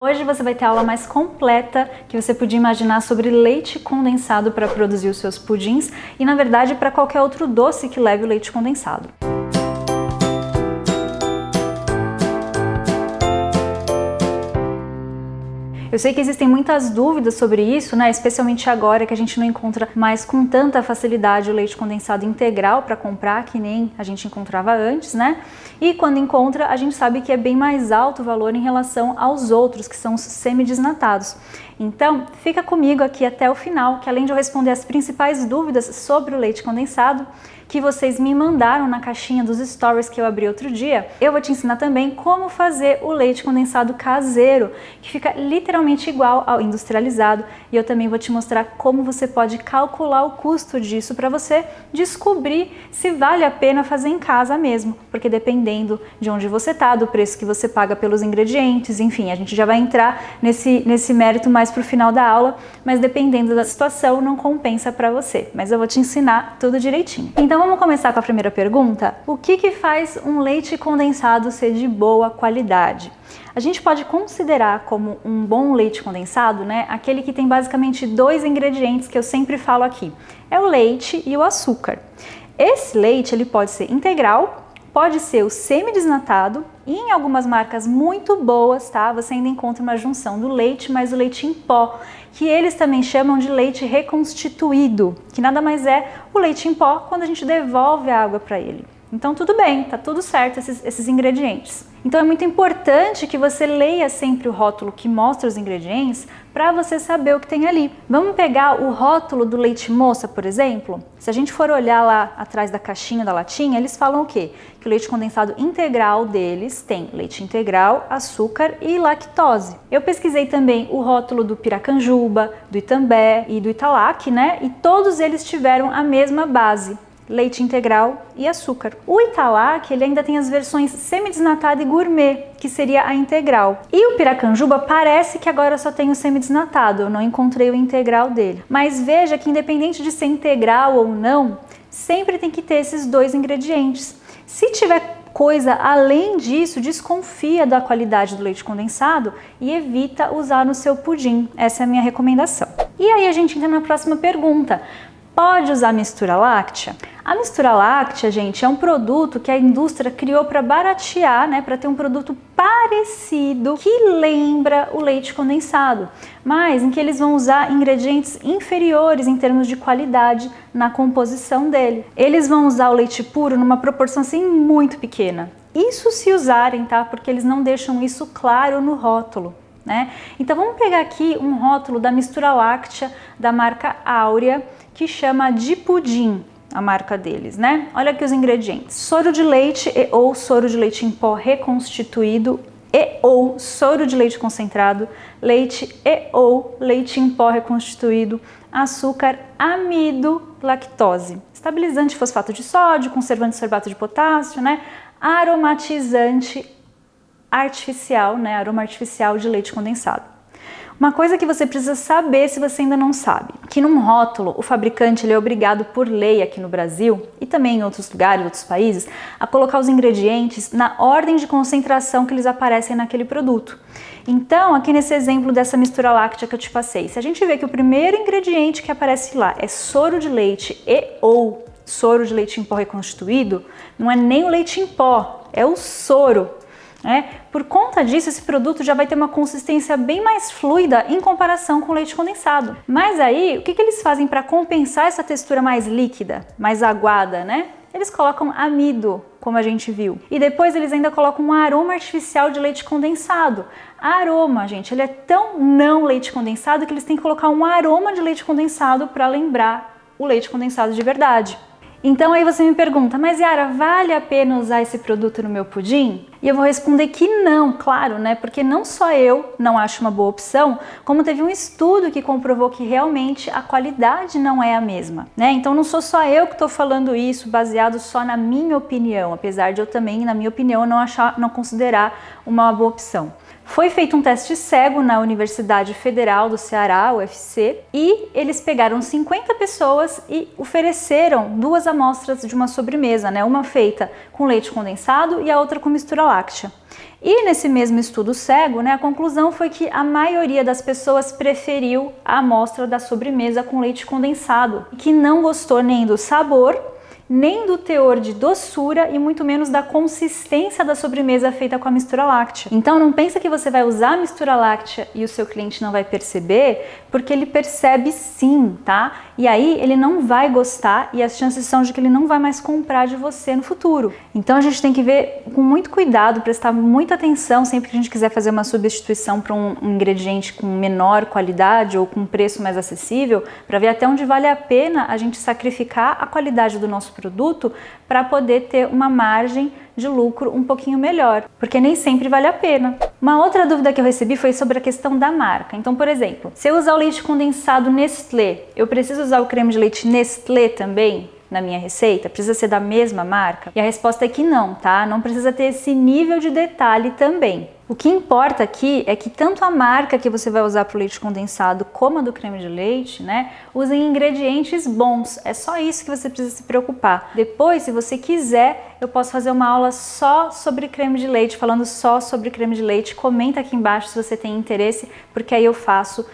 Hoje você vai ter a aula mais completa que você podia imaginar sobre leite condensado para produzir os seus pudins e, na verdade, para qualquer outro doce que leve o leite condensado. Eu sei que existem muitas dúvidas sobre isso, né? Especialmente agora que a gente não encontra mais com tanta facilidade o leite condensado integral para comprar, que nem a gente encontrava antes, né? E quando encontra, a gente sabe que é bem mais alto o valor em relação aos outros, que são os semidesnatados. Então, fica comigo aqui até o final, que além de eu responder as principais dúvidas sobre o leite condensado, que vocês me mandaram na caixinha dos stories que eu abri outro dia, eu vou te ensinar também como fazer o leite condensado caseiro, que fica literalmente igual ao industrializado, e eu também vou te mostrar como você pode calcular o custo disso para você descobrir se vale a pena fazer em casa mesmo, porque dependendo de onde você tá, do preço que você paga pelos ingredientes, enfim, a gente já vai entrar nesse mérito mais pro final da aula, mas dependendo da situação não compensa para você, mas eu vou te ensinar tudo direitinho. Então vamos começar com a primeira pergunta. O que faz um leite condensado ser de boa qualidade? A gente pode considerar como um bom leite condensado, né, aquele que tem basicamente dois ingredientes que eu sempre falo aqui. É o leite e o açúcar. Esse leite ele pode ser integral, pode ser o semidesnatado e em algumas marcas muito boas, tá? Você ainda encontra uma junção do leite mais o leite em pó, que eles também chamam de leite reconstituído, que nada mais é o leite em pó quando a gente devolve a água para ele. Então tudo bem, tá tudo certo esses ingredientes. Então é muito importante que você leia sempre o rótulo que mostra os ingredientes para você saber o que tem ali. Vamos pegar o rótulo do leite moça, por exemplo? Se a gente for olhar lá atrás da caixinha, da latinha, eles falam o quê? Que o leite condensado integral deles tem leite integral, açúcar e lactose. Eu pesquisei também o rótulo do Piracanjuba, do Itambé e do Italac, né? E todos eles tiveram a mesma base. Leite integral e açúcar. O Italac, ele ainda tem as versões semidesnatada e gourmet, que seria a integral. E o Piracanjuba parece que agora só tem o semidesnatado, eu não encontrei o integral dele. Mas veja que independente de ser integral ou não, sempre tem que ter esses dois ingredientes. Se tiver coisa além disso, desconfia da qualidade do leite condensado e evita usar no seu pudim. Essa é a minha recomendação. E aí a gente entra na próxima pergunta. Pode usar mistura láctea? A mistura láctea, gente, é um produto que a indústria criou para baratear, né, para ter um produto parecido que lembra o leite condensado, mas em que eles vão usar ingredientes inferiores em termos de qualidade na composição dele. Eles vão usar o leite puro numa proporção assim muito pequena. Isso se usarem, tá? Porque eles não deixam isso claro no rótulo. Né? Então vamos pegar aqui um rótulo da mistura láctea da marca Áurea, que chama de pudim, a marca deles, né? Olha aqui os ingredientes: soro de leite e ou soro de leite em pó reconstituído e ou soro de leite concentrado, leite e ou leite em pó reconstituído, açúcar, amido, lactose, estabilizante fosfato de sódio, conservante sorbato de potássio, né? Aromatizante artificial, né? Aroma artificial de leite condensado. Uma coisa que você precisa saber se você ainda não sabe, que num rótulo o fabricante ele é obrigado por lei aqui no Brasil e também em outros lugares, outros países, a colocar os ingredientes na ordem de concentração que eles aparecem naquele produto. Então, aqui nesse exemplo dessa mistura láctea que eu te passei, se a gente vê que o primeiro ingrediente que aparece lá é soro de leite e ou soro de leite em pó reconstituído, não é nem o leite em pó, é o soro. Por conta disso, esse produto já vai ter uma consistência bem mais fluida em comparação com o leite condensado. Mas aí, o que eles fazem para compensar essa textura mais líquida, mais aguada, né? Eles colocam amido, como a gente viu. E depois eles ainda colocam um aroma artificial de leite condensado. Aroma, gente, ele é tão não leite condensado que eles têm que colocar um aroma de leite condensado para lembrar o leite condensado de verdade. Então aí você me pergunta, mas Yara, vale a pena usar esse produto no meu pudim? E eu vou responder que não, claro, né? Porque não só eu não acho uma boa opção, como teve um estudo que comprovou que realmente a qualidade não é a mesma, né? Então não sou só eu que estou falando isso baseado só na minha opinião, apesar de eu também, na minha opinião, não considerar uma boa opção. Foi feito um teste cego na Universidade Federal do Ceará, UFC, e eles pegaram 50 pessoas e ofereceram 2 amostras de uma sobremesa, né? Uma feita com leite condensado e a outra com mistura láctea. E nesse mesmo estudo cego, né, a conclusão foi que a maioria das pessoas preferiu a amostra da sobremesa com leite condensado, que não gostou nem do sabor, nem do teor de doçura e muito menos da consistência da sobremesa feita com a mistura láctea. Então não pensa que você vai usar a mistura láctea e o seu cliente não vai perceber, porque ele percebe sim, tá? E aí ele não vai gostar e as chances são de que ele não vai mais comprar de você no futuro. Então a gente tem que ver com muito cuidado, prestar muita atenção sempre que a gente quiser fazer uma substituição para um ingrediente com menor qualidade ou com preço mais acessível, para ver até onde vale a pena a gente sacrificar a qualidade do nosso produto para poder ter uma margem de lucro um pouquinho melhor, porque nem sempre vale a pena. Uma outra dúvida que eu recebi foi sobre a questão da marca. Então, por exemplo, se eu usar o leite condensado Nestlé, eu preciso usar o creme de leite Nestlé também na minha receita? Precisa ser da mesma marca? E a resposta é que não, tá? Não precisa ter esse nível de detalhe também. O que importa aqui é que tanto a marca que você vai usar para o leite condensado como a do creme de leite, né, usem ingredientes bons. É só isso que você precisa se preocupar. Depois, se você quiser, eu posso fazer uma aula só sobre creme de leite, falando só sobre creme de leite. Comenta aqui embaixo se você tem interesse, porque aí eu faço,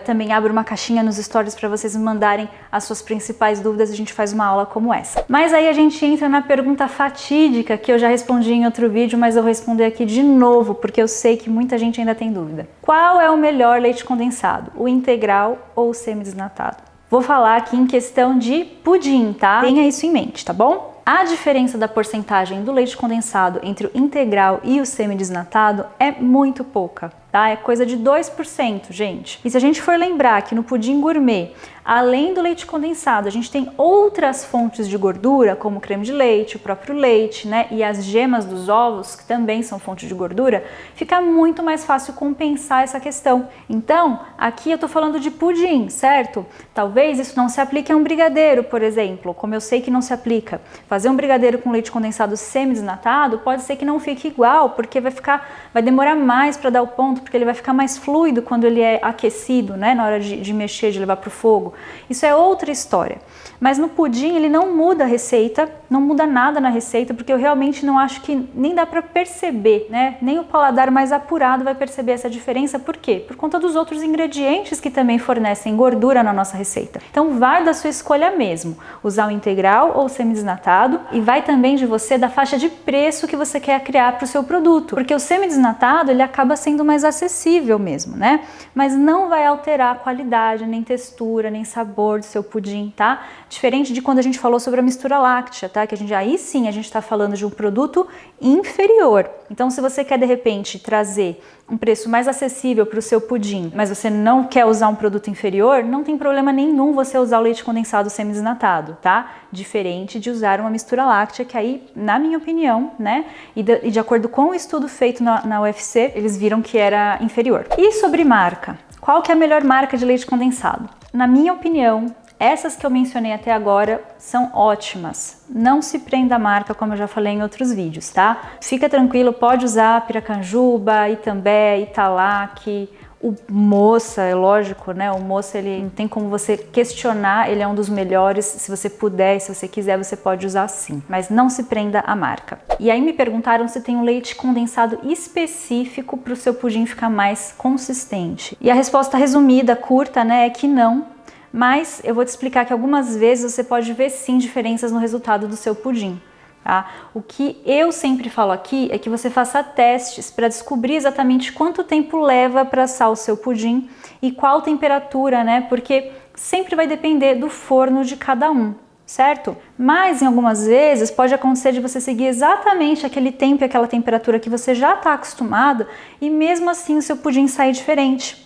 também abro uma caixinha nos stories para vocês me mandarem as suas principais dúvidas e a gente faz uma aula como essa. Mas aí a gente entra na pergunta fatídica, que eu já respondi em outro vídeo, mas eu vou responder aqui de novo, porque eu sei que muita gente ainda tem dúvida. Qual é o melhor leite condensado? O integral ou o semi-desnatado? Vou falar aqui em questão de pudim, tá? Tenha isso em mente, tá bom? A diferença da porcentagem do leite condensado entre o integral e o semi-desnatado é muito pouca, tá? É coisa de 2%, gente. E se a gente for lembrar que no pudim gourmet, além do leite condensado, a gente tem outras fontes de gordura, como o creme de leite, o próprio leite, né? E as gemas dos ovos, que também são fonte de gordura, fica muito mais fácil compensar essa questão. Então, aqui eu tô falando de pudim, certo? Talvez isso não se aplique a um brigadeiro, por exemplo, como eu sei que não se aplica. Fazer um brigadeiro com leite condensado semi-desnatado pode ser que não fique igual, porque vai demorar mais para dar o ponto, porque ele vai ficar mais fluido quando ele é aquecido, né? Na hora de mexer, de levar para o fogo. Isso é outra história. Mas no pudim ele não muda a receita, não muda nada na receita, porque eu realmente não acho que nem dá para perceber, né? Nem o paladar mais apurado vai perceber essa diferença. Por quê? Por conta dos outros ingredientes que também fornecem gordura na nossa receita. Então vai da sua escolha mesmo, usar o integral ou o semi-desnatado, e vai também de você da faixa de preço que você quer criar para o seu produto, porque o semi-desnatado ele acaba sendo mais acessível mesmo, né? Mas não vai alterar a qualidade, nem textura, nem sabor do seu pudim, tá? Diferente de quando a gente falou sobre a mistura láctea, tá? Que aí sim a gente está falando de um produto inferior. Então, se você quer de repente trazer um preço mais acessível para o seu pudim, mas você não quer usar um produto inferior, não tem problema nenhum você usar o leite condensado semi-desnatado, tá? Diferente de usar uma mistura láctea, que aí, na minha opinião, né? E de acordo com o estudo feito na UFC, eles viram que era inferior. E sobre marca? Qual que é a melhor marca de leite condensado? Na minha opinião, essas que eu mencionei até agora são ótimas. Não se prenda à marca, como eu já falei em outros vídeos, tá? Fica tranquilo, pode usar Piracanjuba, Itambé, Italac, o Moça, é lógico, né? O Moça, ele não tem como você questionar, ele é um dos melhores. Se você puder, se você quiser, você pode usar sim. Mas não se prenda à marca. E aí me perguntaram se tem um leite condensado específico para o seu pudim ficar mais consistente. E a resposta resumida, curta, né, é que não. Mas eu vou te explicar que algumas vezes você pode ver sim diferenças no resultado do seu pudim, tá? O que eu sempre falo aqui é que você faça testes para descobrir exatamente quanto tempo leva para assar o seu pudim e qual temperatura, né? Porque sempre vai depender do forno de cada um, certo? Mas em algumas vezes pode acontecer de você seguir exatamente aquele tempo e aquela temperatura que você já está acostumado e mesmo assim o seu pudim sair diferente.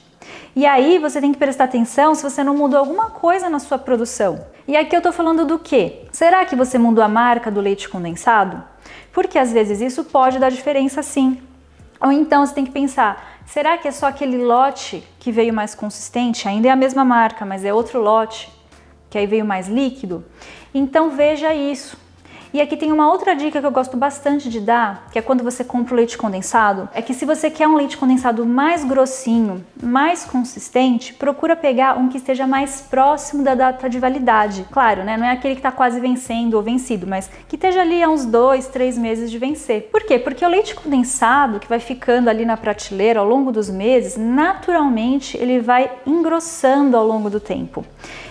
E aí você tem que prestar atenção se você não mudou alguma coisa na sua produção. E aqui eu tô falando do quê? Será que você mudou a marca do leite condensado? Porque às vezes isso pode dar diferença sim. Ou então você tem que pensar, será que é só aquele lote que veio mais consistente? Ainda é a mesma marca, mas é outro lote, que aí veio mais líquido? Então veja isso. E aqui tem uma outra dica que eu gosto bastante de dar, que é quando você compra o leite condensado, é que se você quer um leite condensado mais grossinho, mais consistente, procura pegar um que esteja mais próximo da data de validade. Claro, né? Não é aquele que está quase vencendo ou vencido, mas que esteja ali há uns 2, 3 meses de vencer. Por quê? Porque o leite condensado que vai ficando ali na prateleira ao longo dos meses, naturalmente ele vai engrossando ao longo do tempo.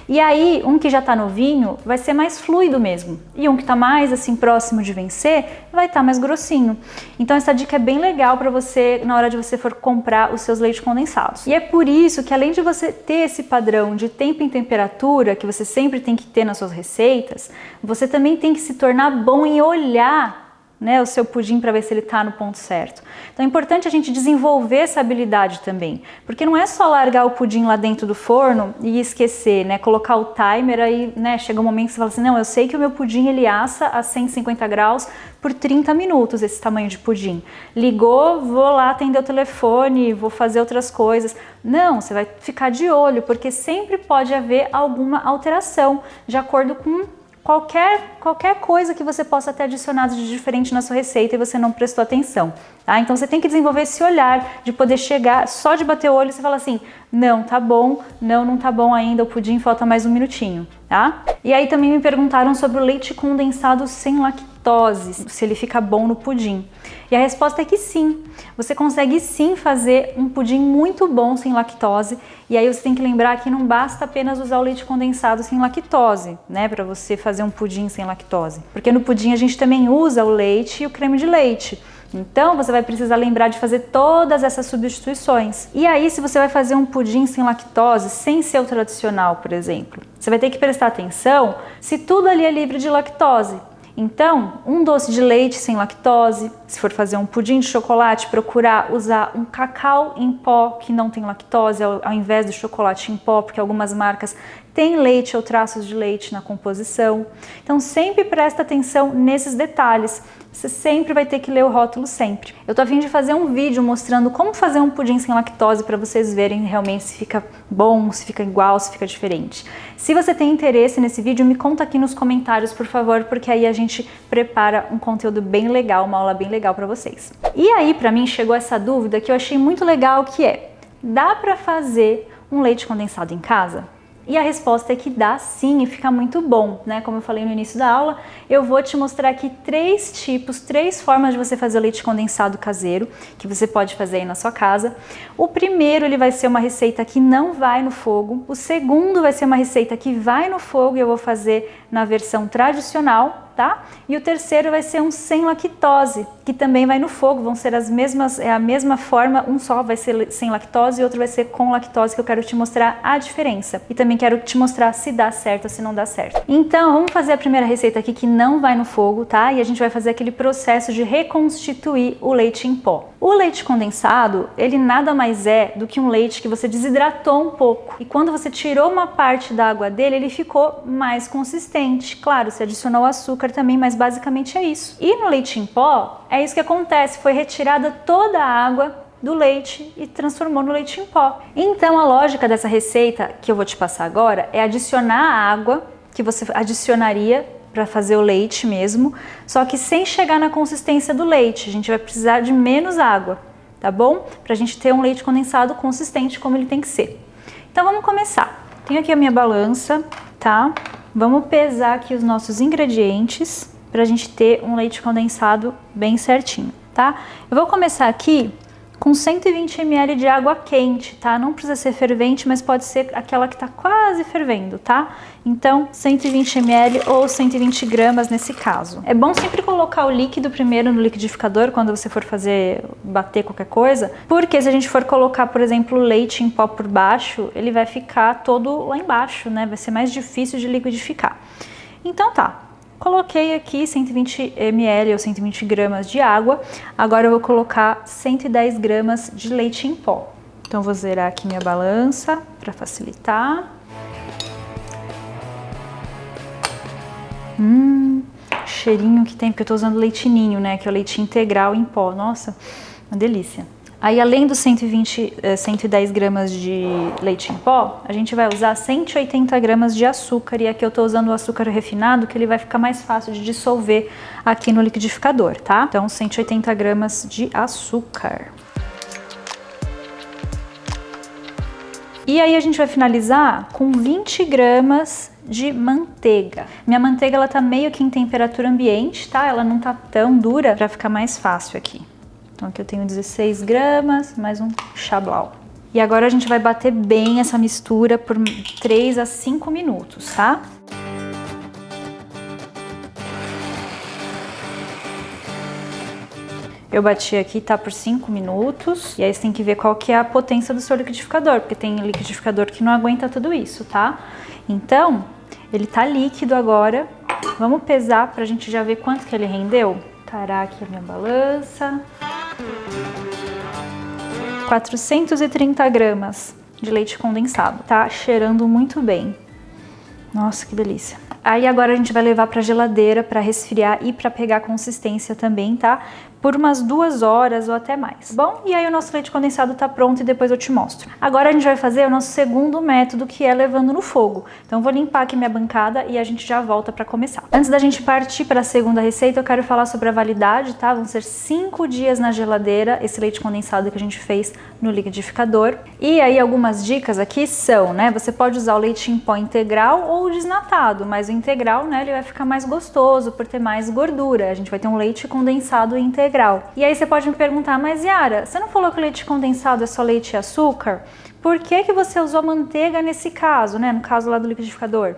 E aí, um que já está novinho vai ser mais fluido mesmo. E um que está mais assim próximo de vencer vai estar mais grossinho. Então essa dica é bem legal para você na hora de você for comprar os seus leites condensados. E é por isso que além de você ter esse padrão de tempo em temperatura que você sempre tem que ter nas suas receitas, você também tem que se tornar bom em olhar, né, o seu pudim para ver se ele está no ponto certo. Então é importante a gente desenvolver essa habilidade também, porque não é só largar o pudim lá dentro do forno e esquecer, né, colocar o timer aí, né, chega um momento que você fala assim, não, eu sei que o meu pudim ele assa a 150 graus por 30 minutos, esse tamanho de pudim. Ligou, vou lá atender o telefone, vou fazer outras coisas. Não, você vai ficar de olho, porque sempre pode haver alguma alteração de acordo com qualquer coisa que você possa ter adicionado de diferente na sua receita e você não prestou atenção, tá? Então você tem que desenvolver esse olhar de poder chegar, só de bater o olho e você fala assim, não, tá bom, não tá bom ainda, o pudim falta mais um minutinho, tá? E aí também me perguntaram sobre o leite condensado sem lactose, se ele fica bom no pudim. E a resposta é que sim, você consegue sim fazer um pudim muito bom sem lactose. E aí você tem que lembrar que não basta apenas usar o leite condensado sem lactose, né, para você fazer um pudim sem lactose. Porque no pudim a gente também usa o leite e o creme de leite. Então você vai precisar lembrar de fazer todas essas substituições. E aí, se você vai fazer um pudim sem lactose, sem ser o tradicional, por exemplo, você vai ter que prestar atenção se tudo ali é livre de lactose. Então, um doce de leite sem lactose, se for fazer um pudim de chocolate, procurar usar um cacau em pó que não tem lactose ao invés do chocolate em pó, porque algumas marcas têm leite ou traços de leite na composição. Então, sempre presta atenção nesses detalhes. Você sempre vai ter que ler o rótulo sempre. Eu tô a fim de fazer um vídeo mostrando como fazer um pudim sem lactose para vocês verem realmente se fica bom, se fica igual, se fica diferente. Se você tem interesse nesse vídeo, me conta aqui nos comentários, por favor, porque aí a gente prepara um conteúdo bem legal, uma aula bem legal para vocês. E aí, para mim, chegou essa dúvida que eu achei muito legal, que é: dá para fazer um leite condensado em casa? E a resposta é que dá sim, e fica muito bom, né? Como eu falei no início da aula, eu vou te mostrar aqui 3 formas de você fazer leite condensado caseiro, que você pode fazer aí na sua casa. O primeiro, ele vai ser uma receita que não vai no fogo. O segundo vai ser uma receita que vai no fogo e eu vou fazer na versão tradicional, tá? E o terceiro vai ser um sem lactose, que também vai no fogo, vão ser a mesma forma, um só vai ser sem lactose e outro vai ser com lactose, que eu quero te mostrar a diferença. E também quero te mostrar se dá certo ou se não dá certo. Então, vamos fazer a primeira receita aqui que não vai no fogo, tá? E a gente vai fazer aquele processo de reconstituir o leite em pó. O leite condensado, ele nada mais é do que um leite que você desidratou um pouco. E quando você tirou uma parte da água dele, ele ficou mais consistente. Claro, você adicionou açúcar também, mas basicamente é isso. E no leite em pó, é isso que acontece, foi retirada toda a água do leite e transformou no leite em pó. Então a lógica dessa receita que eu vou te passar agora é adicionar a água que você adicionaria para fazer o leite mesmo, só que sem chegar na consistência do leite. A gente vai precisar de menos água, tá bom? Pra gente ter um leite condensado consistente como ele tem que ser. Então vamos começar. Tenho aqui a minha balança, tá? Vamos pesar aqui os nossos ingredientes pra gente ter um leite condensado bem certinho, tá? Eu vou começar aqui com 120 ml de água quente, tá? Não precisa ser fervente, mas pode ser aquela que tá quase fervendo, tá? Então, 120 ml ou 120 gramas nesse caso. É bom sempre colocar o líquido primeiro no liquidificador quando você for bater qualquer coisa, porque se a gente for colocar, por exemplo, o leite em pó por baixo, ele vai ficar todo lá embaixo, né? Vai ser mais difícil de liquidificar. Então tá. Coloquei aqui 120 ml ou 120 gramas de água. Agora eu vou colocar 110 gramas de leite em pó. Então vou zerar aqui minha balança para facilitar. Cheirinho que tem, porque eu tô usando leite ninho, né? Que é o leite integral em pó. Nossa, uma delícia. Aí, além dos 110 gramas de leite em pó, a gente vai usar 180 gramas de açúcar. E aqui eu tô usando o açúcar refinado, que ele vai ficar mais fácil de dissolver aqui no liquidificador, tá? Então, 180 gramas de açúcar. E aí a gente vai finalizar com 20 gramas de manteiga. Minha manteiga, ela tá meio que em temperatura ambiente, tá? Ela não tá tão dura, pra ficar mais fácil aqui. Então aqui eu tenho 16 gramas, mais um chablau. E agora a gente vai bater bem essa mistura por 3 a 5 minutos, tá? Eu bati aqui, tá, por 5 minutos. E aí você tem que ver qual que é a potência do seu liquidificador, porque tem liquidificador que não aguenta tudo isso, tá? Então, ele tá líquido agora. Vamos pesar pra gente já ver quanto que ele rendeu? Tarar aqui a minha balança. 430 gramas de leite condensado. Tá cheirando muito bem. Nossa, que delícia. Aí agora a gente vai levar pra geladeira pra resfriar e pra pegar consistência também, tá? Por umas 2 horas ou até mais, bom? E aí o nosso leite condensado tá pronto e depois eu te mostro. Agora a gente vai fazer o nosso segundo método, que é levando no fogo. Então eu vou limpar aqui minha bancada e a gente já volta pra começar. Antes da gente partir para a segunda receita, eu quero falar sobre a validade, tá? Vão ser 5 dias na geladeira esse leite condensado que a gente fez no liquidificador. E aí algumas dicas aqui são, né? Você pode usar o leite em pó integral ou desnatado, mas o integral, né, ele vai ficar mais gostoso por ter mais gordura. A gente vai ter um leite condensado integral. E aí você pode me perguntar, mas Yara, você não falou que o leite condensado é só leite e açúcar? Por que que você usou manteiga nesse caso, né? No caso lá do liquidificador?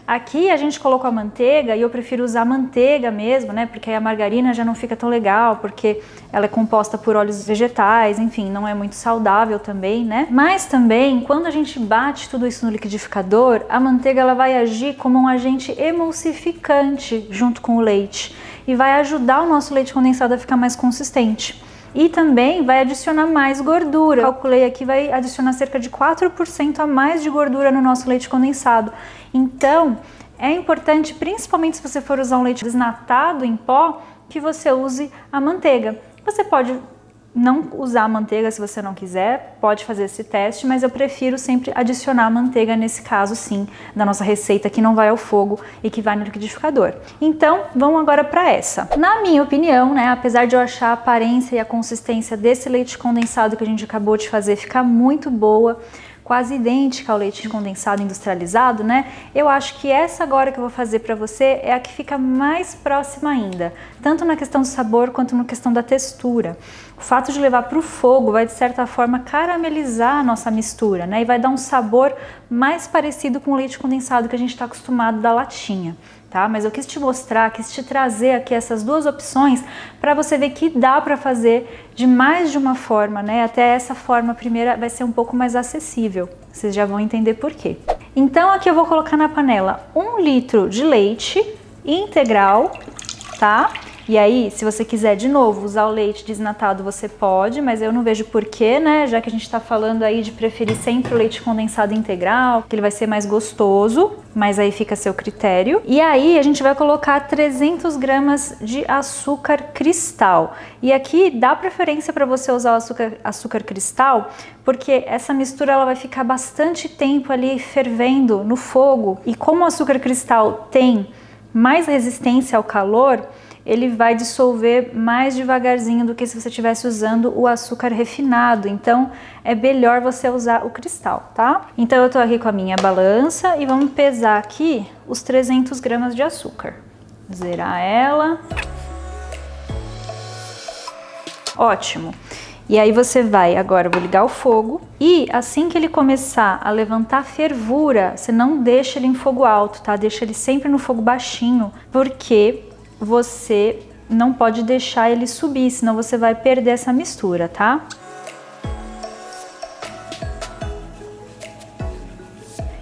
Aqui a gente colocou a manteiga e eu prefiro usar manteiga mesmo, né? Porque aí a margarina já não fica tão legal, porque ela é composta por óleos vegetais, enfim, não é muito saudável também, né? Mas também, quando a gente bate tudo isso no liquidificador, a manteiga ela vai agir como um agente emulsificante junto com o leite e vai ajudar o nosso leite condensado a ficar mais consistente. E também vai adicionar mais gordura. Calculei aqui, vai adicionar cerca de 4% a mais de gordura no nosso leite condensado. Então, é importante, principalmente se você for usar um leite desnatado em pó, que você use a manteiga. Você pode não usar a manteiga se você não quiser, pode fazer esse teste, mas eu prefiro sempre adicionar a manteiga nesse caso sim, da nossa receita que não vai ao fogo e que vai no liquidificador. Então, vamos agora para essa. Na minha opinião, né, apesar de eu achar a aparência e a consistência desse leite condensado que a gente acabou de fazer ficar muito boa, quase idêntica ao leite condensado industrializado, né? Eu acho que essa agora que eu vou fazer para você é a que fica mais próxima ainda, tanto na questão do sabor quanto na questão da textura. O fato de levar para o fogo vai, de certa forma, caramelizar a nossa mistura, né? E vai dar um sabor mais parecido com o leite condensado que a gente está acostumado da latinha. Tá? Mas eu quis te mostrar, quis te trazer aqui essas duas opções para você ver que dá para fazer de mais de uma forma, né? Até essa forma primeira vai ser um pouco mais acessível, vocês já vão entender por quê. Então aqui eu vou colocar na panela 1 litro de leite integral, tá? E aí, se você quiser de novo usar o leite desnatado, você pode, mas eu não vejo porquê, né? Já que a gente tá falando aí de preferir sempre o leite condensado integral, que ele vai ser mais gostoso, mas aí fica a seu critério. E aí a gente vai colocar 300 gramas de açúcar cristal. E aqui dá preferência para você usar o açúcar cristal, porque essa mistura ela vai ficar bastante tempo ali fervendo no fogo. E como o açúcar cristal tem mais resistência ao calor, ele vai dissolver mais devagarzinho do que se você estivesse usando o açúcar refinado. Então é melhor você usar o cristal, tá? Então eu tô aqui com a minha balança e vamos pesar aqui os 300 gramas de açúcar. Zerar ela. Ótimo. E aí você vai, agora eu vou ligar o fogo e assim que ele começar a levantar fervura, você não deixa ele em fogo alto, tá? Deixa ele sempre no fogo baixinho, porque você não pode deixar ele subir, senão você vai perder essa mistura, tá?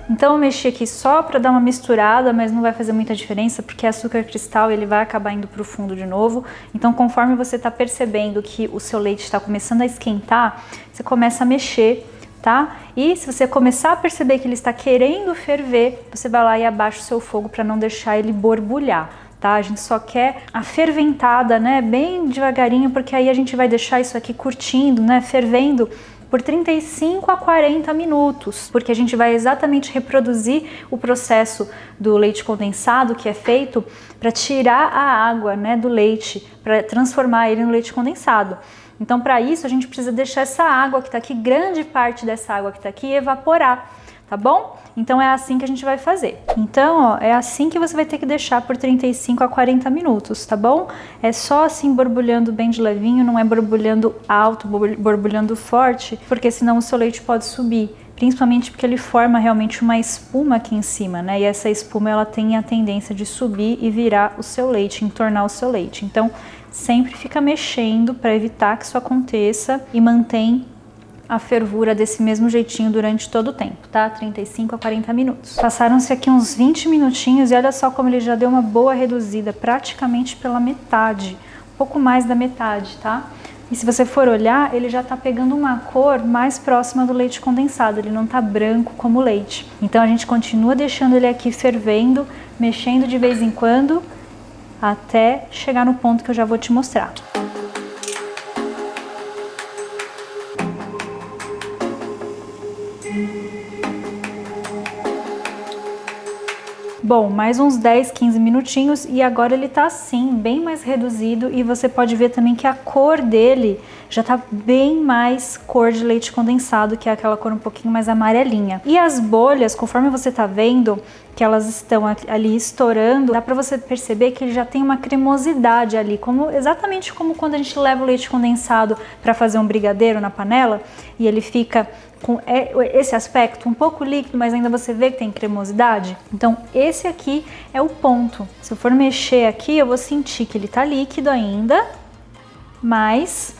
Então eu mexi aqui só para dar uma misturada, mas não vai fazer muita diferença, porque açúcar cristal ele vai acabar indo para o fundo de novo. Então conforme você está percebendo que o seu leite está começando a esquentar, você começa a mexer, tá? E se você começar a perceber que ele está querendo ferver, você vai lá e abaixa o seu fogo para não deixar ele borbulhar. tá? A gente só quer a ferventada, né, bem devagarinho, porque aí a gente vai deixar isso aqui curtindo, né, fervendo por 35 a 40 minutos, porque a gente vai exatamente reproduzir o processo do leite condensado que é feito para tirar a água, né, do leite, para transformar ele no leite condensado. Então, para isso, a gente precisa deixar essa água que está aqui, grande parte dessa água que está aqui, evaporar, tá bom? Então, é assim que a gente vai fazer. Então, ó, é assim que você vai ter que deixar por 35 a 40 minutos, tá bom? É só assim borbulhando bem de levinho, não é borbulhando alto, borbulhando forte, porque senão o seu leite pode subir. Principalmente porque ele forma realmente uma espuma aqui em cima, né? E essa espuma, ela tem a tendência de subir e virar o seu leite, entornar o seu leite. Então, sempre fica mexendo para evitar que isso aconteça e mantém a fervura desse mesmo jeitinho durante todo o tempo, tá? 35 a 40 minutos. Passaram-se aqui uns 20 minutinhos e olha só como ele já deu uma boa reduzida, praticamente pela metade, um pouco mais da metade, tá? E se você for olhar, ele já tá pegando uma cor mais próxima do leite condensado, ele não tá branco como o leite. Então a gente continua deixando ele aqui fervendo, mexendo de vez em quando, até chegar no ponto que eu já vou te mostrar. Bom, mais uns 10, 15 minutinhos e agora ele tá assim, bem mais reduzido e você pode ver também que a cor dele já tá bem mais cor de leite condensado, que é aquela cor um pouquinho mais amarelinha. E as bolhas, conforme você tá vendo que elas estão ali estourando, dá pra você perceber que ele já tem uma cremosidade ali, exatamente como quando a gente leva o leite condensado para fazer um brigadeiro na panela e ele fica com esse aspecto um pouco líquido, mas ainda você vê que tem cremosidade. Então esse aqui é o ponto. Se eu for mexer aqui, eu vou sentir que ele tá líquido ainda, mas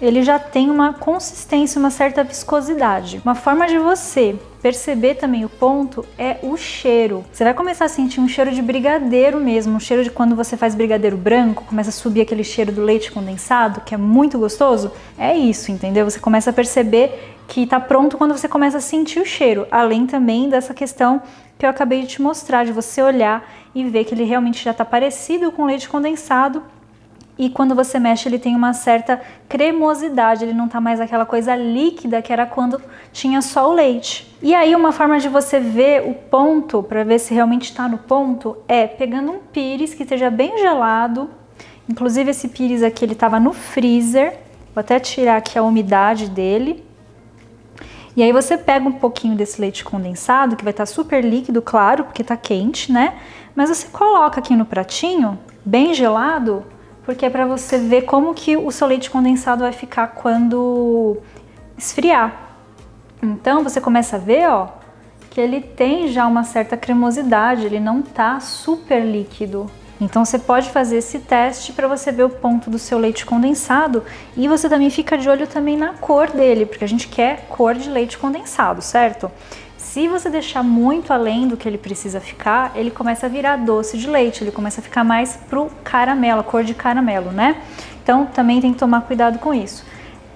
ele já tem uma consistência, uma certa viscosidade. Uma forma de você perceber também o ponto é o cheiro. Você vai começar a sentir um cheiro de brigadeiro mesmo, um cheiro de quando você faz brigadeiro branco, começa a subir aquele cheiro do leite condensado, que é muito gostoso. É isso, entendeu? Você começa a perceber que tá pronto quando você começa a sentir o cheiro, além também dessa questão que eu acabei de te mostrar, de você olhar e ver que ele realmente já tá parecido com leite condensado. E quando você mexe, ele tem uma certa cremosidade, ele não tá mais aquela coisa líquida que era quando tinha só o leite. E aí uma forma de você ver o ponto, para ver se realmente tá no ponto, é pegando um pires que esteja bem gelado. Inclusive esse pires aqui, ele tava no freezer. Vou até tirar aqui a umidade dele. E aí você pega um pouquinho desse leite condensado, que vai estar super líquido, claro, porque tá quente, né? Mas você coloca aqui no pratinho, bem gelado, porque é para você ver como que o seu leite condensado vai ficar quando esfriar. Então você começa a ver, ó, que ele tem já uma certa cremosidade, ele não tá super líquido. Então você pode fazer esse teste para você ver o ponto do seu leite condensado e você também fica de olho também na cor dele, porque a gente quer cor de leite condensado, certo? Se você deixar muito além do que ele precisa ficar, ele começa a virar doce de leite, ele começa a ficar mais pro caramelo, cor de caramelo, né? Então também tem que tomar cuidado com isso.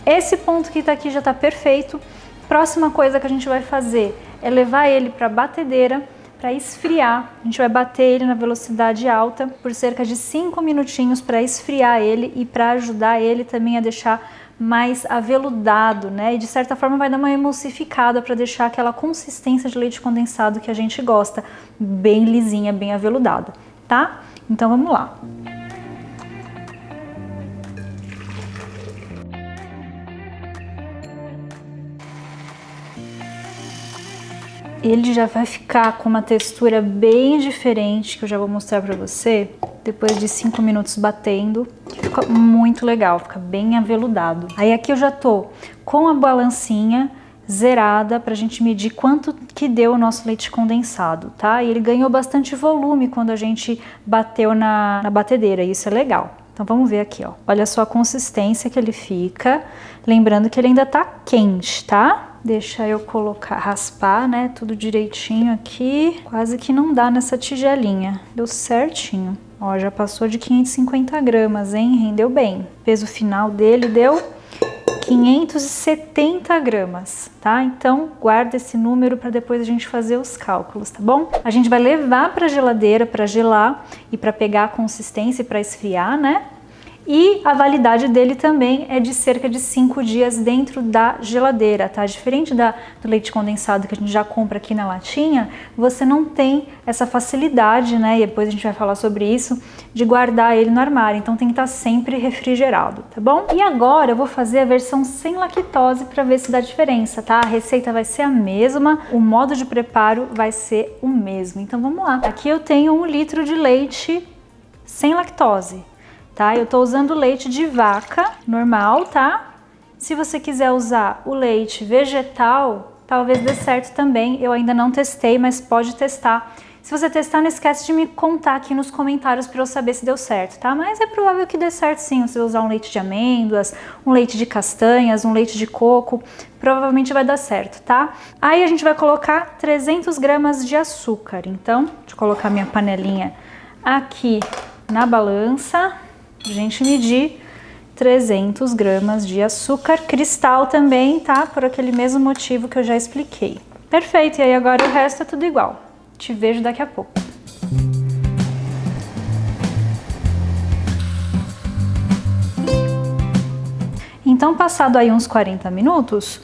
Esse ponto que tá aqui já tá perfeito. Próxima coisa que a gente vai fazer é levar ele para batedeira para esfriar. A gente vai bater ele na velocidade alta por cerca de 5 minutinhos para esfriar ele e para ajudar ele também a deixar mais aveludado, né? E de certa forma vai dar uma emulsificada para deixar aquela consistência de leite condensado que a gente gosta, bem lisinha, bem aveludada, tá? Então vamos lá. Ele já vai ficar com uma textura bem diferente, que eu já vou mostrar pra você, depois de 5 minutos batendo. Fica muito legal, fica bem aveludado. Aí aqui eu já tô com a balancinha zerada pra gente medir quanto que deu o nosso leite condensado, tá? E ele ganhou bastante volume quando a gente bateu na batedeira, isso é legal. Então vamos ver aqui, ó. Olha só a consistência que ele fica. Lembrando que ele ainda tá quente, tá? Deixa eu colocar, raspar, né, tudo direitinho aqui. Quase que não dá nessa tigelinha. Deu certinho. Ó, já passou de 550 gramas, hein? Rendeu bem. O peso final dele deu 570 gramas, tá? Então guarda esse número para depois a gente fazer os cálculos, tá bom? A gente vai levar para a geladeira para gelar e para pegar a consistência e para esfriar, né? E a validade dele também é de cerca de 5 dias dentro da geladeira, tá? Diferente do leite condensado que a gente já compra aqui na latinha, você não tem essa facilidade, né? E depois a gente vai falar sobre isso, de guardar ele no armário. Então tem que estar sempre refrigerado, tá bom? E agora eu vou fazer a versão sem lactose para ver se dá diferença, tá? A receita vai ser a mesma, o modo de preparo vai ser o mesmo. Então vamos lá. Aqui eu tenho 1 litro de leite sem lactose. Tá? Eu tô usando leite de vaca normal, tá? Se você quiser usar o leite vegetal, talvez dê certo também. Eu ainda não testei, mas pode testar. Se você testar, não esquece de me contar aqui nos comentários para eu saber se deu certo, tá? Mas é provável que dê certo sim. Se você usar um leite de amêndoas, um leite de castanhas, um leite de coco, provavelmente vai dar certo, tá? Aí a gente vai colocar 300 gramas de açúcar. Então, deixa eu colocar minha panelinha aqui na balança. A gente medir 300 gramas de açúcar cristal também, tá? Por aquele mesmo motivo que eu já expliquei. Perfeito, e aí agora o resto é tudo igual. Te vejo daqui a pouco. Então, passado aí uns 40 minutos,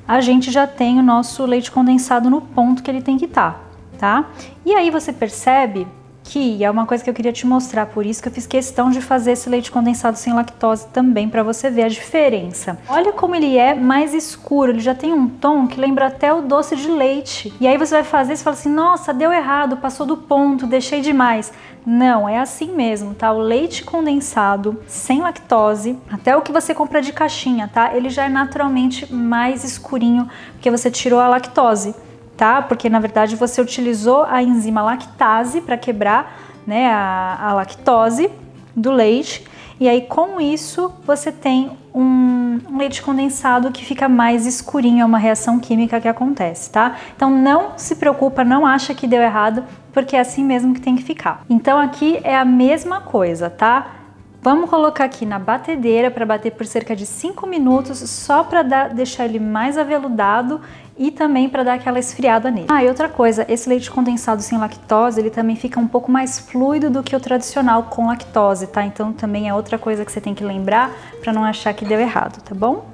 a gente já tem o nosso leite condensado no ponto que ele tem que estar, tá? E aí você percebe que é uma coisa que eu queria te mostrar, por isso que eu fiz questão de fazer esse leite condensado sem lactose também, para você ver a diferença. Olha como ele é mais escuro, ele já tem um tom que lembra até o doce de leite. E aí você vai fazer e fala assim, nossa, deu errado, passou do ponto, deixei demais. Não, é assim mesmo, tá? O leite condensado sem lactose, até o que você compra de caixinha, tá? Ele já é naturalmente mais escurinho, porque você tirou a lactose. Tá? Porque na verdade você utilizou a enzima lactase para quebrar, né, a lactose do leite, e aí com isso você tem um leite condensado que fica mais escurinho, é uma reação química que acontece, tá? Então não se preocupa, não acha que deu errado, porque é assim mesmo que tem que ficar. Então aqui é a mesma coisa, tá? Vamos colocar aqui na batedeira para bater por cerca de 5 minutos, só para deixar ele mais aveludado e também para dar aquela esfriada nele. Ah, e outra coisa, esse leite condensado sem lactose, ele também fica um pouco mais fluido do que o tradicional com lactose, tá? Então também é outra coisa que você tem que lembrar para não achar que deu errado, tá bom?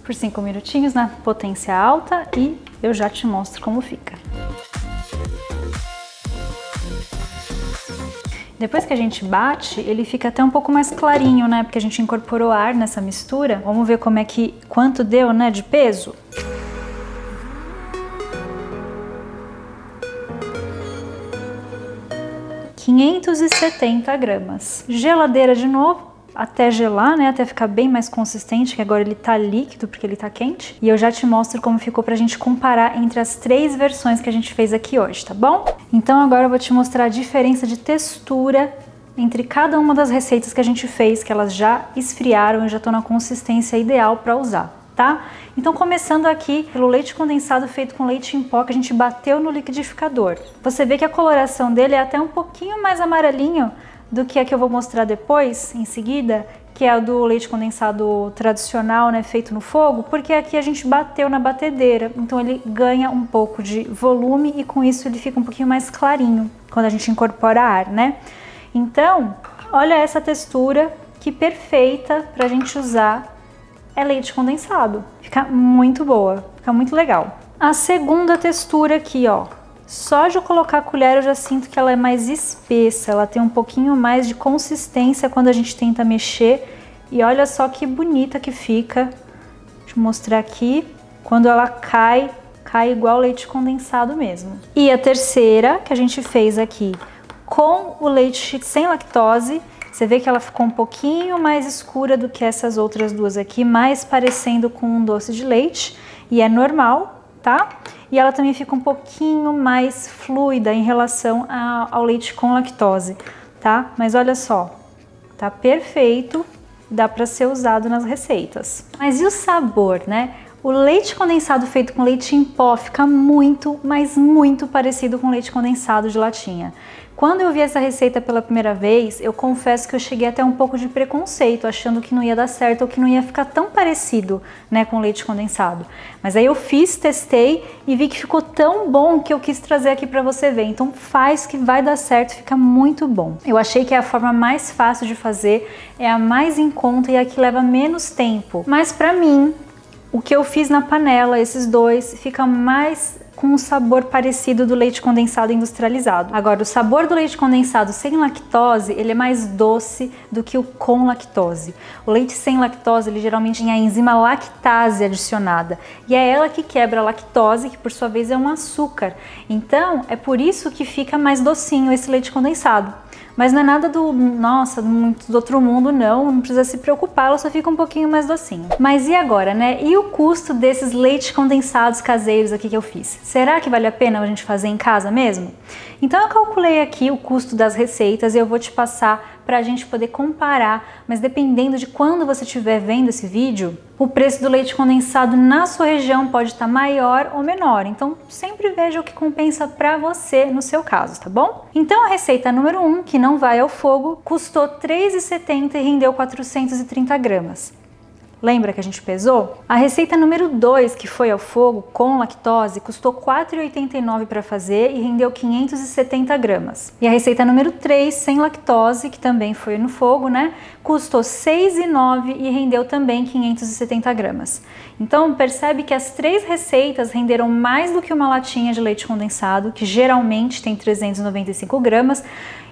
Por 5 minutinhos na potência alta e eu já te mostro como fica. Depois que a gente bate, ele fica até um pouco mais clarinho, né? Porque a gente incorporou ar nessa mistura. Vamos ver como é que, quanto deu, né, de peso? – 570 gramas. Geladeira de novo. Até gelar, né, até ficar bem mais consistente, que agora ele tá líquido porque ele tá quente. E eu já te mostro como ficou pra gente comparar entre as 3 versões que a gente fez aqui hoje, tá bom? Então agora eu vou te mostrar a diferença de textura entre cada uma das receitas que a gente fez, que elas já esfriaram e já estão na consistência ideal para usar, tá? Então começando aqui pelo leite condensado feito com leite em pó que a gente bateu no liquidificador. Você vê que a coloração dele é até um pouquinho mais amarelinho do que a que eu vou mostrar depois, em seguida, que é a do leite condensado tradicional, né, feito no fogo, porque aqui a gente bateu na batedeira, então ele ganha um pouco de volume e com isso ele fica um pouquinho mais clarinho quando a gente incorpora ar, né? Então, olha essa textura que perfeita pra gente usar, é leite condensado. Fica muito boa, fica muito legal. A segunda textura aqui, ó. Só de eu colocar a colher eu já sinto que ela é mais espessa, ela tem um pouquinho mais de consistência quando a gente tenta mexer. E olha só que bonita que fica. Deixa eu mostrar aqui. Quando ela cai, cai igual leite condensado mesmo. E a terceira que a gente fez aqui com o leite sem lactose, você vê que ela ficou um pouquinho mais escura do que essas outras duas aqui, mais parecendo com um doce de leite. E é normal, tá? E ela também fica um pouquinho mais fluida em relação ao leite com lactose, tá? Mas olha só, tá perfeito, dá para ser usado nas receitas. Mas e o sabor, né? O leite condensado feito com leite em pó fica muito, mas muito parecido com leite condensado de latinha. Quando eu vi essa receita pela primeira vez, eu confesso que eu cheguei até um pouco de preconceito, achando que não ia dar certo ou que não ia ficar tão parecido, né, com leite condensado. Mas aí eu fiz, testei e vi que ficou tão bom que eu quis trazer aqui para você ver. Então faz que vai dar certo, fica muito bom. Eu achei que é a forma mais fácil de fazer, é a mais em conta e a que leva menos tempo. Mas para mim, o que eu fiz na panela, esses dois, fica mais com um sabor parecido do leite condensado industrializado. Agora, o sabor do leite condensado sem lactose, ele é mais doce do que o com lactose. O leite sem lactose, ele geralmente tem a enzima lactase adicionada, e é ela que quebra a lactose, que por sua vez é um açúcar. Então, é por isso que fica mais docinho esse leite condensado. Mas não é nada do outro mundo, não precisa se preocupar, ela só fica um pouquinho mais docinho. Mas e agora, né? E o custo desses leites condensados caseiros aqui que eu fiz? Será que vale a pena a gente fazer em casa mesmo? Então eu calculei aqui o custo das receitas e eu vou te passar para a gente poder comparar, mas dependendo de quando você estiver vendo esse vídeo, o preço do leite condensado na sua região pode estar maior ou menor, então sempre veja o que compensa para você no seu caso, tá bom? Então a receita número 1, que não vai ao fogo, custou R$ 3,70 e rendeu 430 gramas. Lembra que a gente pesou? A receita número 2, que foi ao fogo com lactose, custou R$ 4,89 para fazer e rendeu 570 gramas. E a receita número 3, sem lactose, que também foi no fogo, né? Custou R$ 6,09 e rendeu também 570 gramas. Então percebe que as 3 receitas renderam mais do que uma latinha de leite condensado, que geralmente tem 395 gramas,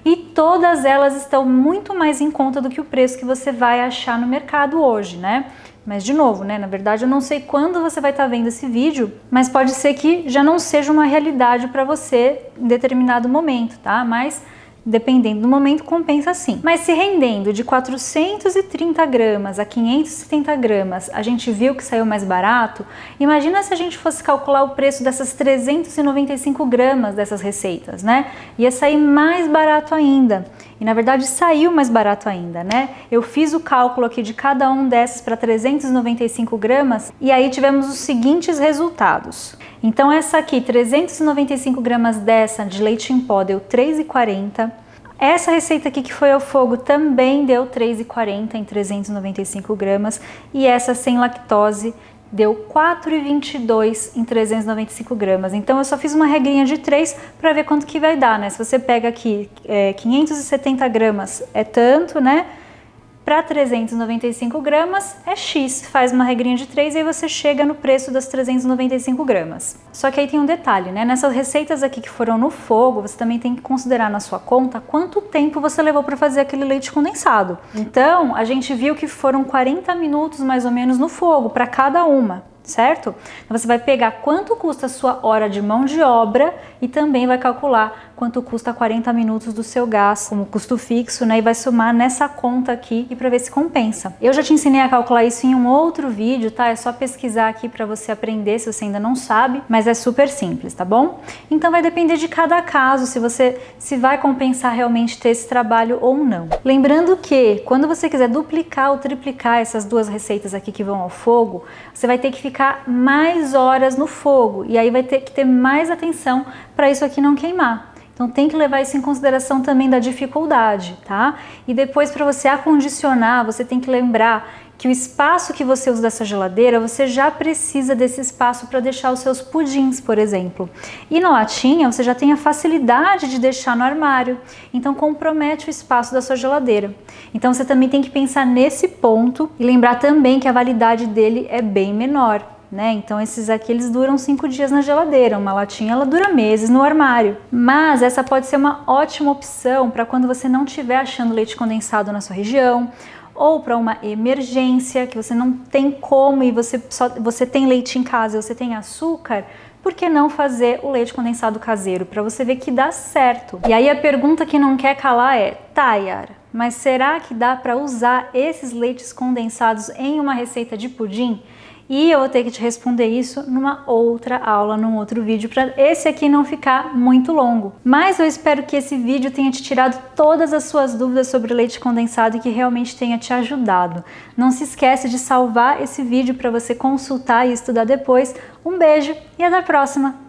e todas elas estão muito mais em conta do que o preço que você vai achar no mercado hoje, né? Mas de novo, né? Na verdade eu não sei quando você vai estar vendo esse vídeo, mas pode ser que já não seja uma realidade para você em determinado momento, tá? Mas dependendo do momento, compensa sim. Mas se rendendo de 430 gramas a 570 gramas, a gente viu que saiu mais barato, imagina se a gente fosse calcular o preço dessas 395 gramas dessas receitas, né? Ia sair mais barato ainda. E na verdade saiu mais barato ainda, né? Eu fiz o cálculo aqui de cada um dessas para 395 gramas e aí tivemos os seguintes resultados. Então essa aqui, 395 gramas dessa de leite em pó deu R$ 3,40. Essa receita aqui que foi ao fogo também deu R$ 3,40 em 395 gramas. E essa sem lactose deu R$ 4,22 em 395 gramas. Então eu só fiz uma regrinha de 3 para ver quanto que vai dar, né? Se você pega aqui 570 gramas é tanto, né? Para 395 gramas é X, faz uma regrinha de 3 e aí você chega no preço das 395 gramas. Só que aí tem um detalhe, né? Nessas receitas aqui que foram no fogo, você também tem que considerar na sua conta quanto tempo você levou para fazer aquele leite condensado. Então, a gente viu que foram 40 minutos mais ou menos no fogo para cada uma. Certo? Então você vai pegar quanto custa a sua hora de mão de obra e também vai calcular quanto custa 40 minutos do seu gás como custo fixo, né? E vai somar nessa conta aqui e para ver se compensa. Eu já te ensinei a calcular isso em um outro vídeo, tá? É só pesquisar aqui para você aprender se você ainda não sabe, mas é super simples, tá bom? Então vai depender de cada caso se vai compensar realmente ter esse trabalho ou não. Lembrando que quando você quiser duplicar ou triplicar essas duas receitas aqui que vão ao fogo, você vai ter que ficar mais horas no fogo e aí vai ter que ter mais atenção para isso aqui não queimar. Então tem que levar isso em consideração também da dificuldade, tá? E depois para você acondicionar, você tem que lembrar que o espaço que você usa dessa geladeira, você já precisa desse espaço para deixar os seus pudins, por exemplo. E na latinha, você já tem a facilidade de deixar no armário, então compromete o espaço da sua geladeira. Então você também tem que pensar nesse ponto e lembrar também que a validade dele é bem menor. Né? Então esses aqui eles duram 5 dias na geladeira, uma latinha ela dura meses no armário. Mas essa pode ser uma ótima opção para quando você não estiver achando leite condensado na sua região, ou para uma emergência que você não tem como e você tem leite em casa, você tem açúcar. Por que não fazer o leite condensado caseiro? Para você ver que dá certo. E aí a pergunta que não quer calar é: tá, Yara, mas será que dá para usar esses leites condensados em uma receita de pudim? E eu vou ter que te responder isso numa outra aula, num outro vídeo, para esse aqui não ficar muito longo. Mas eu espero que esse vídeo tenha te tirado todas as suas dúvidas sobre leite condensado e que realmente tenha te ajudado. Não se esquece de salvar esse vídeo para você consultar e estudar depois. Um beijo e até a próxima!